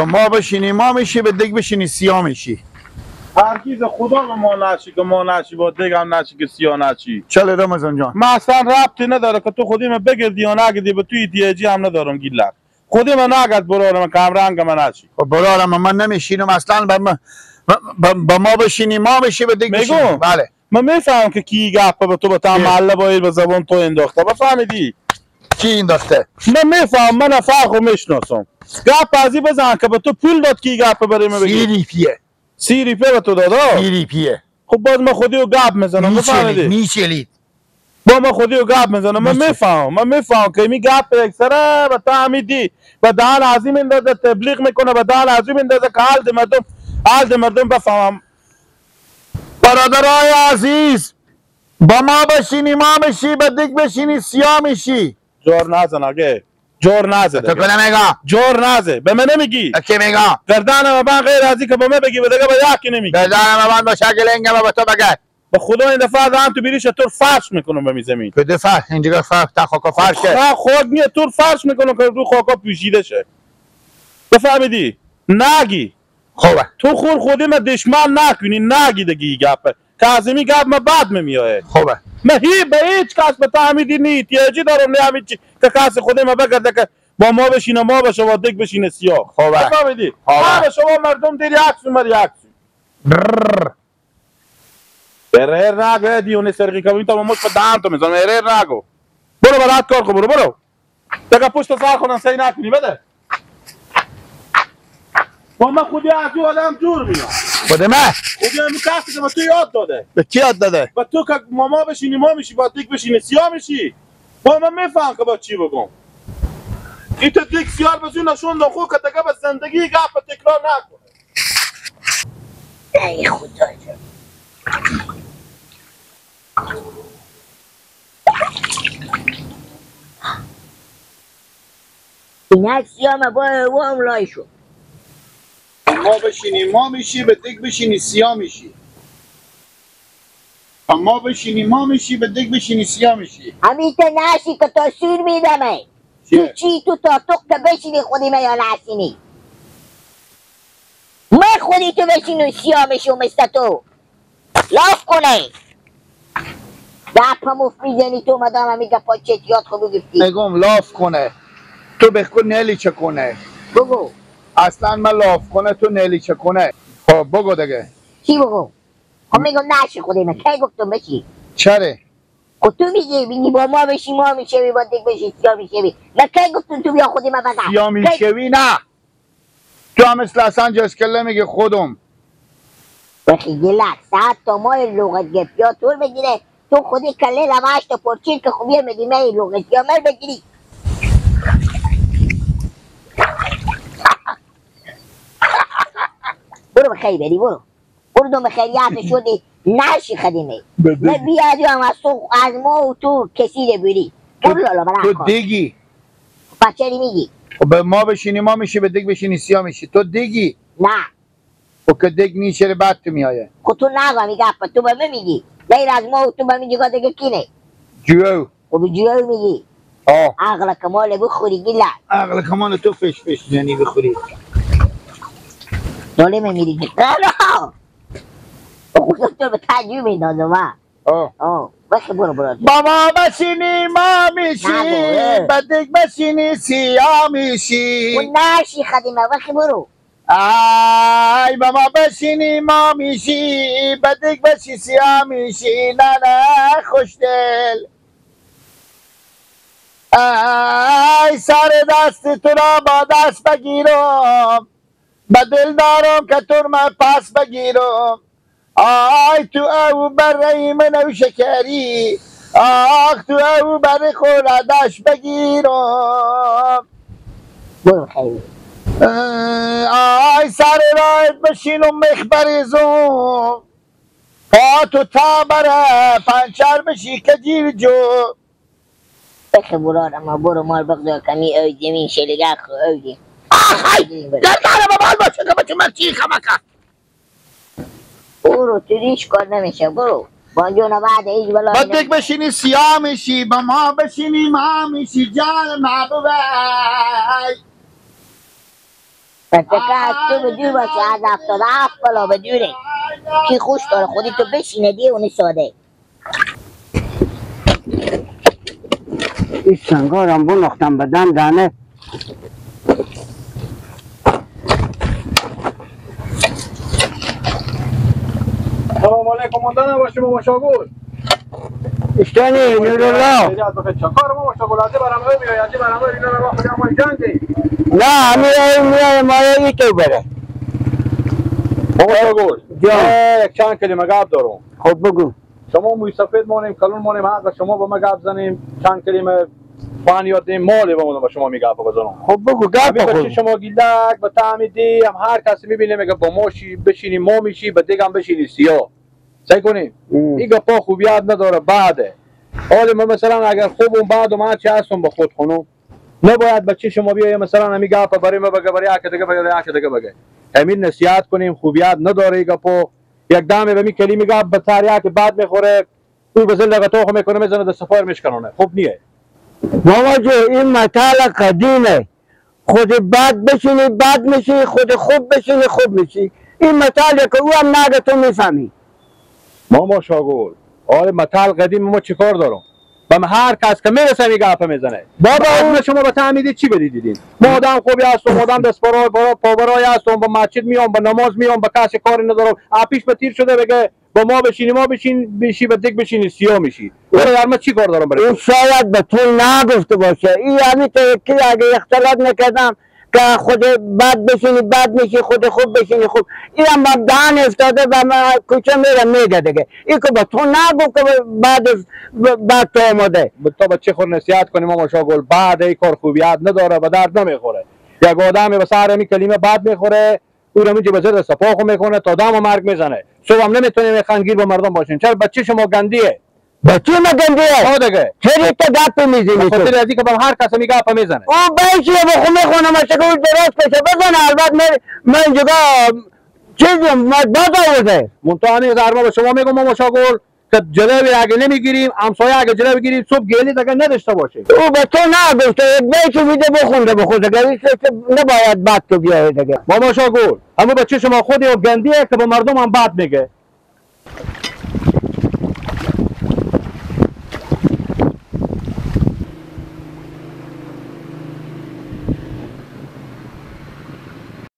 با ما بشینی ما میشی، به دک بشینی سیاه میشی. هرگز خدا به ما نشی که ما نشی، با دیگه هم نشی که سیاه نشی. چله رمضان جان؟ من اصلا ربطی نداره که تو خودی من بگردی یا نگردی، به توی دیجی هم ندارم گیلک. خودی من نگرد برارم کمرنگ من نشی. خب برارم من نمیشینم اصلا. با ما بشینی ما میشی، به دک بشینی. بله من میفهم که کی گپه به تو به تا محله باید به زبان تو انداخته، بفهمیدی؟ کی انداخته؟ من میفهم، من فرقو میشناسم. گپ ازی بزن که به تو پول داد کی گپه برای من بگی. 30 ریپیه. 30 ریپیه به تو دادا؟ 30 ریپیه. خب باز من خودی رو گپ میزنم، بفهمیدی؟ میچلید با من خودی رو گپ میزنم. من میفهم که می گپ اکثره و تا همیدی و دهن عظیم اندازه تبلیغ میکنه و دهن عظیم اندازه که حال مردم بفهمم. برادرای عزیز، با ما بشینی ما میشی، به دک بشینی سیاه میشی. جور نزن اگه جور نزه تو کنه میگم جور نزه به من نمیگی. کی میگم؟ گردن من غیر ازی که به من بگی، به دیگه به یکی نمیگی. گردن من با شکل اینگه به تو بگه. به خدا این دفعه هم تو بیریش تور فرش میکنم به می زمین. به دفعه اینجا تا خاکا فرشه. نه خود نیه تور فرش میکنم که رو خاکا پوشیده شه. بفهمیدی؟ نگی. خوبه. تو خودی من دشمن نکنی، نگی دگی گپه که ازمی گپ من بعد میمیاه. خوبه. من به هیچ کس به تحمیدی نیت یجی دارم نه چی که کس خودی من بگرده که با ما بشینه ما بشه و دک بشینه سیاه. خوبه. بفهمیدی؟ ما شما مردم دیر یکسو مر یکسو. برر نگو دیونه سرقی که تا مش به دهن تو میزنم. برر نگو. برو برات کار کن. برو دیگه پشت سر خودم سی نکنی. بده با من خودی از تو آدم جور میام. خود من خودی همین کسی که به تو یاد داده. به کی یاد داده؟ با تو که ما بشینی ما میشی، با دیک بشینی سیاه میشی. با من میفهم که با چی بگم. این تو دیک سیاه بزنی نشون دو خود که دیگه به زندگی گپ تکرار نکنه. ای خدا جان. این عکسی همه با هم لای شد. ما بشینی ما میشی، به دک بشینی سیاه میشی. ما بشینی ما میشی، به دک بشینی سیاه میشی. همین که نشی که تا سور میدمه. تو چی تو تاتوق که بشینی خودی من یا نشینی. من خودی تو بشین و سیاه میشی و مثل تو لاف کنه. گپ مفت میزنی تو مدام همی گپا چتیات خود بگفتی. نگم لاف کنه تو بخون نلی چه کنه. بگو اصلا من لاف کنه تو نلی چه کنه. خب بگو دیگه. چی بگو؟ خب میگم نشی خودی من کی گفتم بشی؟ چره؟ خب تو میگی با ما بشی ما میشوی با دیگه بشی سیاه میشوی. من کی گفتم تو بیا خودی من بگم سیاه میشوی نه. تو هم مثل اصلا جسکله میگه خودم. بخی گلک ساعت تا ما لغت گفت طور بگیره. تو خودی کله لماش تا پرچین که خوبیه میگی من لغت یا مر بگیری. برو بخیر بری برو دو بخیریت شدی نشی خدیمه. من بیادی هم از تو از ما و تو کسی رو بری. برو لالا برا تو کن. دیگی بچه میگی به ما بشینی ما میشی، به دک بشینی سیاه میشی. تو دیگی نه. و که دک نیشه بعد تو میایه. خود تو نگو میگه تو به من میگی غیر از ما و تو به میگی دیگه کینه. جو خب جو میگی عقل کمال بخوری گیله. عقل کمان تو فش زنی بخوری. ظالمه میری که قرار خود تو به تجیب میدازم بخی برو با ما بشینی ما میشی، به دک بشینی سیاه میشی. و نشی خدیمه بخی برو. ای با ما بشینی ما میشی، به دک بشی سیاه میشی. نه نه خوشدل. ای سر دست تو را با دست بگیرم، به دل دارم که تو من پس بگیرم. آی تو او برای من او شکری، آخ تو او برای خوردش بگیرم. برو خیلی آی سر رایت بشینم مخبریزم، پا تو تا بره پنچر بشی که جیر جو. بخی برو ما برو مال بغضا کمی او زمین شلگه خو او دی آخی گردانه با بال باشه که بچه مرچی خمکه. برو تو ریش کار نمیشه برو بانجونا بعد ایج بلا با دک بشینی سیاه میشی، با ما بشینی ما میشی. جان محبوبه اتکه از تو به دور باشه، از 77 بالا به دوره. کی خوش داره خودی تو بشینه دیه اونی ساده. این سنگارم بناختم بدن دانه. سلام علیکم ماندانا باشیم ماما شاگور. اشتانی نورالله. کار ماما شاگور از برام میای از برام اینا رو خودم ما جنگی. نه میای مایه کی بره. ماما شاگور. یک چند کلمه گپ دارم. خب بگو. شما موی سفید مونیم کلون مونیم حق و شما با ما گپ زنیم چند کلمه فان یاد دیم مالی با شما میگه بزنم. خب بگو گپ بگو. شما گیلدک به تعمیدی هم هر کسی میبینه میگه با ماشی بشینی ما میشی به دیگه هم بشینی سیاه. سعی کنیم. این گپا خوبیت نداره بعده. حالا ما مثلا اگر خوب اون بعد ما چه هستم با خود خونم نباید بچه شما بیایه مثلا همین گپا برای ما بگه برای یک دیگه بگه یک دیگه بگه. همین نصیحت کنیم خوبیت نداره این گپا. یک دامه به می کلمه گپ به تاریخ که بعد میخوره اون بزل لگه تو میکنه میزنه در سفر میشکنه خوب نیه. ماما جو این مطالعه قدیمه. خود بد بشینی بد میشی خود خوب بشینی خوب میشی. این مطالعه که او هم نگه تو میفهمی. ماما شاگور آره مطال قدیم ما چیکار دارم و هر کس که میرسه میگه اپ میزنه بابا اون شما به تعمیدی چی بدیدین ما آدم خوبی هستم آدم دست پاورای هستم با مسجد میام با نماز میام با کسی کاری ندارم اپیش به تیر شده بگه با ما بشینی ما بشی به دیگ بشینی سیاه میشی برای ما چی کار دارم برای این شاید به تو نگفته باشه این یعنی تو یکی اگه اختلاط نکردم که خود بد بشینی بد میشی خود خوب بشینی خوب این هم با دهن افتاده و من کوچه میرم میگه دیگه این که به تو نگفت که بعد تو آمده تو بچه خور نصیحت کنیم ماما شاگل بعد این کار خوبیت نداره و درد نمیخوره یک آدمی به سر می کلمه بعد میخوره او رو میجه به زد سپاخو میکنه تا دم و مرگ میزنه صبح هم نمیتونیم میخنگیر با مردم باشین چرا بچه شما گندیه بچه ما گندیه دیگه چرا تو گپ میزنی تو خاطر ازی که با هر کسی میگه گپ میزنه او بچه بخو میخونم اشکال درست بشه بزن البته من اینجا چیزی مدباد آورده منطقه زرما به شما میگم ماما شاگل که جلوی اگه نمیگیریم همسایه اگه جلوی بگیریم صبح گلی دیگه نداشته باشیم او به تو نگفته یک بیتو میده بخونده به خود اگر نباید بد تو بیایه دیگه ماما شاگل همه بچه شما خودی و گندیه که به مردم هم بد میگه